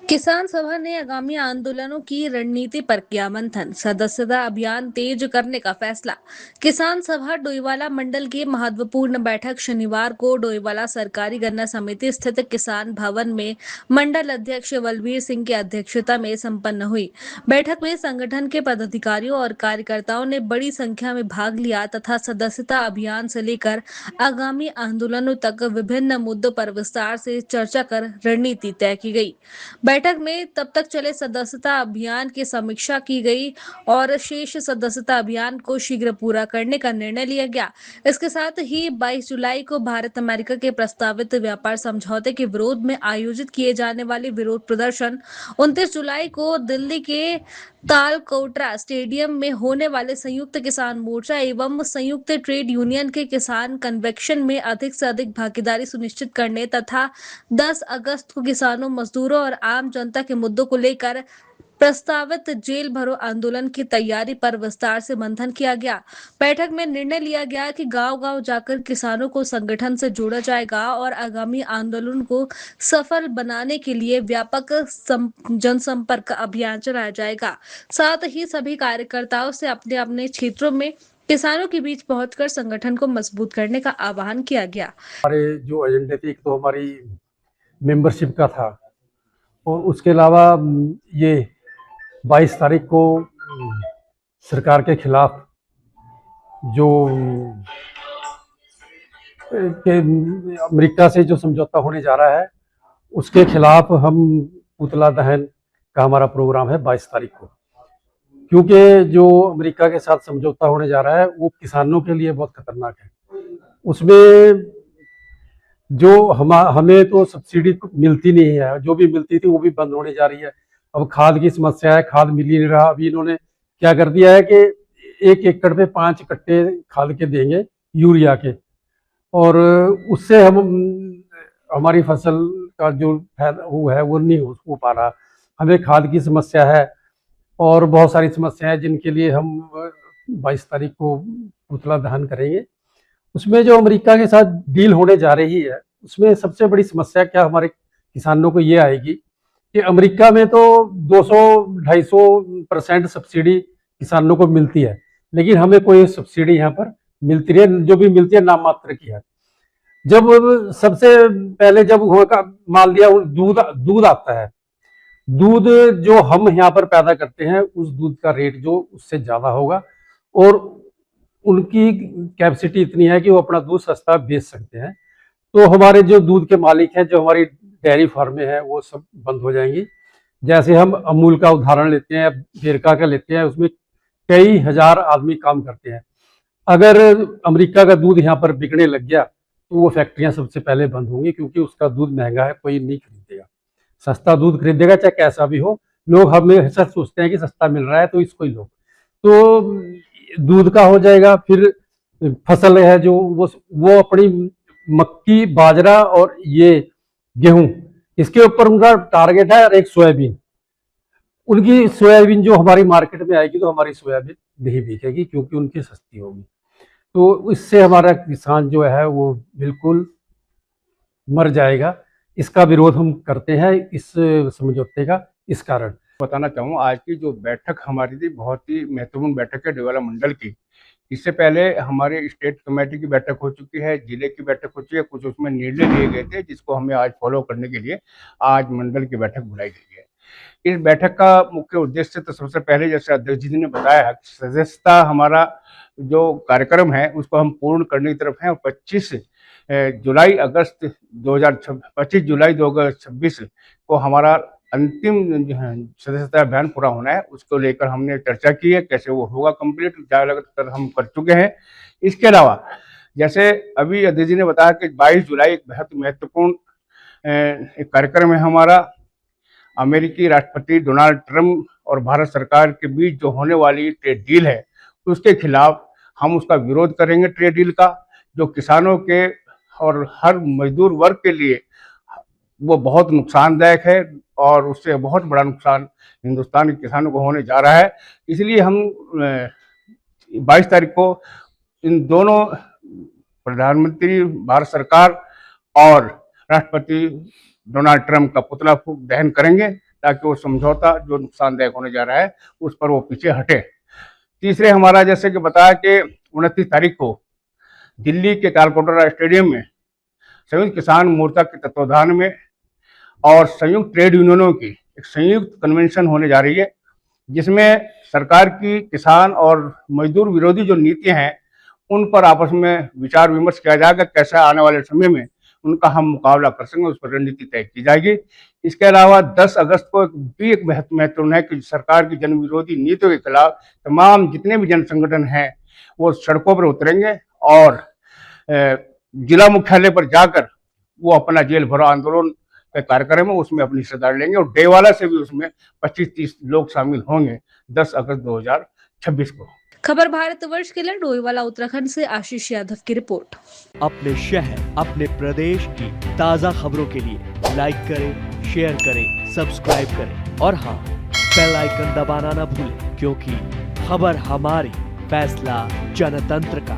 किसान सभा ने आगामी आंदोलनों की रणनीति पर किया मंथन। सदस्यता अभियान तेज करने का फैसला। किसान सभा डोईवाला मंडल की महत्वपूर्ण बैठक शनिवार को डोईवाला सरकारी गन्ना समिति स्थित किसान भवन में मंडल अध्यक्ष बलबीर सिंह की अध्यक्षता में संपन्न हुई। बैठक में संगठन के पदाधिकारियों और कार्यकर्ताओं ने बड़ी संख्या में भाग लिया तथा सदस्यता अभियान से लेकर आगामी आंदोलनों तक विभिन्न मुद्दों पर विस्तार से चर्चा कर रणनीति तय की गई। बैठक में तब तक चले सदस्यता अभियान की समीक्षा की गई और शेष सदस्यता अभियान को शीघ्र पूरा करने का निर्णय लिया गया। इसके साथ ही 22 जुलाई को भारत अमेरिका के प्रस्तावित व्यापार समझौते के विरोध में आयोजित किए जाने वाले विरोध प्रदर्शन 29 जुलाई को दिल्ली के तालकोटरा स्टेडियम में होने वाले संयुक्त किसान मोर्चा एवं संयुक्त ट्रेड यूनियन के किसान कन्वेंशन में अधिक से अधिक भागीदारी सुनिश्चित करने तथा 10 अगस्त को किसानों, मजदूरों और आम जनता के मुद्दों को लेकर प्रस्तावित जेल भरो आंदोलन की तैयारी पर विस्तार से मंथन किया गया। बैठक में निर्णय लिया गया कि गांव-गांव जाकर किसानों को संगठन से जोड़ा जाएगा और आगामी आंदोलन को सफल बनाने के लिए व्यापक जनसंपर्क अभियान चलाया जाएगा। साथ ही सभी कार्यकर्ताओं से अपने-अपने क्षेत्रों में किसानों के बीच पहुंचकर संगठन को मजबूत करने का आह्वान किया गया। हमारे जो एजेंडे थे, एक तो हमारी मेंबरशिप का था और उसके अलावा ये 22 तारीख को सरकार के खिलाफ जो अमेरिका से जो समझौता होने जा रहा है उसके खिलाफ हम पुतला दहन का हमारा प्रोग्राम है 22 तारीख को, क्योंकि जो अमेरिका के साथ समझौता होने जा रहा है वो किसानों के लिए बहुत खतरनाक है। उसमें जो हमें तो सब्सिडी मिलती नहीं है, जो भी मिलती थी वो भी बंद होने जा रही है। अब खाद की समस्या है, खाद मिल ही नहीं रहा। अभी इन्होंने क्या कर दिया है कि 1 एकड़ पे 5 कट्टे खाद के देंगे यूरिया के, और उससे हम हमारी फसल का जो वो है वो नहीं हो पा रहा। हमें खाद की समस्या है और बहुत सारी समस्याएं हैं जिनके लिए हम 22 तारीख को पुतला दहन करेंगे। उसमें जो अमेरिका के साथ डील होने जा रही है उसमें सबसे बड़ी समस्या क्या हमारे किसानों को ये आएगी कि अमेरिका में तो 200-250% सब्सिडी किसानों को मिलती है, लेकिन हमें कोई सब्सिडी यहाँ पर मिलती नहीं है। जो भी मिलती है नाम मात्र की है। जब सबसे पहले जब मान लिया दूध आता है, दूध जो हम यहाँ पर पैदा करते हैं उस दूध का रेट जो उससे ज्यादा होगा और उनकी कैपेसिटी इतनी है कि वो अपना दूध सस्ता बेच सकते हैं। तो हमारे जो दूध के मालिक हैं, जो हमारी डेयरी फार्में हैं, वो सब बंद हो जाएंगी। जैसे हम अमूल का उदाहरण लेते हैं, वेरका का लेते हैं, उसमें कई हजार आदमी काम करते हैं। अगर अमेरिका का दूध यहाँ पर बिकने लग गया तो वो फैक्ट्रियां सबसे पहले बंद होंगी, क्योंकि उसका दूध महंगा है, कोई नहीं खरीदेगा। सस्ता दूध खरीदेगा चाहे कैसा भी हो। लोग हमेशा सोचते हैं कि सस्ता मिल रहा है तो इसको ही लो। तो दूध का हो जाएगा। फिर फसल है जो वो अपनी मक्की, बाजरा और ये गेहूं, इसके ऊपर उनका टारगेट है। और एक सोयाबीन, उनकी सोयाबीन जो हमारी मार्केट में आएगी तो हमारी सोयाबीन नहीं बिकेगी क्योंकि उनकी सस्ती होगी। तो इससे हमारा किसान जो है वो बिल्कुल मर जाएगा। इसका विरोध हम करते हैं, इस समझौते का, इस कारण बताना चाहूँ। आज की जो बैठक हमारी थी बहुत ही महत्वपूर्ण बैठक है डोईवाला मंडल की। इससे पहले हमारे स्टेट कमेटी की बैठक हो चुकी है, जिले की बैठक हो चुकी है, कुछ उसमें निर्णय लिए गए थे जिसको हमें आज फॉलो करने के लिए आज मंडल की बैठक बुलाई गई है। इस बैठक का मुख्य उद्देश्य तो सबसे पहले, जैसे अध्यक्ष जी ने बताया, सदस्यता हमारा जो कार्यक्रम है उसको हम पूर्ण करने की तरफ हैं और 25 जुलाई 2026 को हमारा अंतिम सदस्यता अभियान पूरा होना है। उसको लेकर हमने चर्चा की है, कैसे वो होगा कंप्लीट, ज़्यादातर हम कर चुके हैं। इसके अलावा जैसे अभी अध्यक्ष जी ने बताया कि 22 जुलाई एक बहुत महत्वपूर्ण एक कार्यक्रम है हमारा। अमेरिकी राष्ट्रपति डोनाल्ड ट्रंप और भारत सरकार के बीच जो होने वाली ट्रेड डील है उसके खिलाफ हम उसका विरोध करेंगे। ट्रेड डील का जो किसानों के और हर मजदूर वर्ग के लिए वो बहुत नुकसानदायक है और उससे बहुत बड़ा नुकसान हिंदुस्तान के किसानों को होने जा रहा है। इसलिए हम 22 तारीख को इन दोनों प्रधानमंत्री भारत सरकार और राष्ट्रपति डोनाल्ड ट्रंप का पुतला फूंक दहन करेंगे ताकि वो समझौता जो नुकसानदायक होने जा रहा है उस पर वो पीछे हटे। तीसरे हमारा जैसे कि बताया कि 29 तारीख को दिल्ली के तालकटोरा स्टेडियम में संयुक्त किसान मोर्चा के तत्वाधान में और संयुक्त ट्रेड यूनियनों की एक संयुक्त कन्वेंशन होने जा रही है, जिसमें सरकार की किसान और मजदूर विरोधी जो नीतियां हैं उन पर आपस में विचार विमर्श किया जाएगा, कैसा आने वाले समय में उनका हम मुकाबला कर सकें, उस पर रणनीति तय की जाएगी। इसके अलावा 10 अगस्त को भी एक महत्वपूर्ण है कि सरकार की जन विरोधी नीतियों के खिलाफ तमाम जितने भी जन संगठन हैं वो सड़कों पर उतरेंगे और जिला मुख्यालय पर जाकर वो अपना जेल भरो आंदोलन का कार्यक्रम है उसमें अपनी हिस्सेदारी लेंगे और डोईवाला से भी उसमें 25-30 लोग शामिल होंगे 10 अगस्त 2026 को। खबर भारतवर्ष के लिए डोईवाला उत्तराखंड से आशीष यादव की रिपोर्ट। अपने शहर अपने प्रदेश की ताजा खबरों के लिए लाइक करें, शेयर करें, सब्सक्राइब करें और हाँ, बेल आइकन दबाना ना भूलें, क्योंकि खबर हमारी, फैसला जनतंत्र का।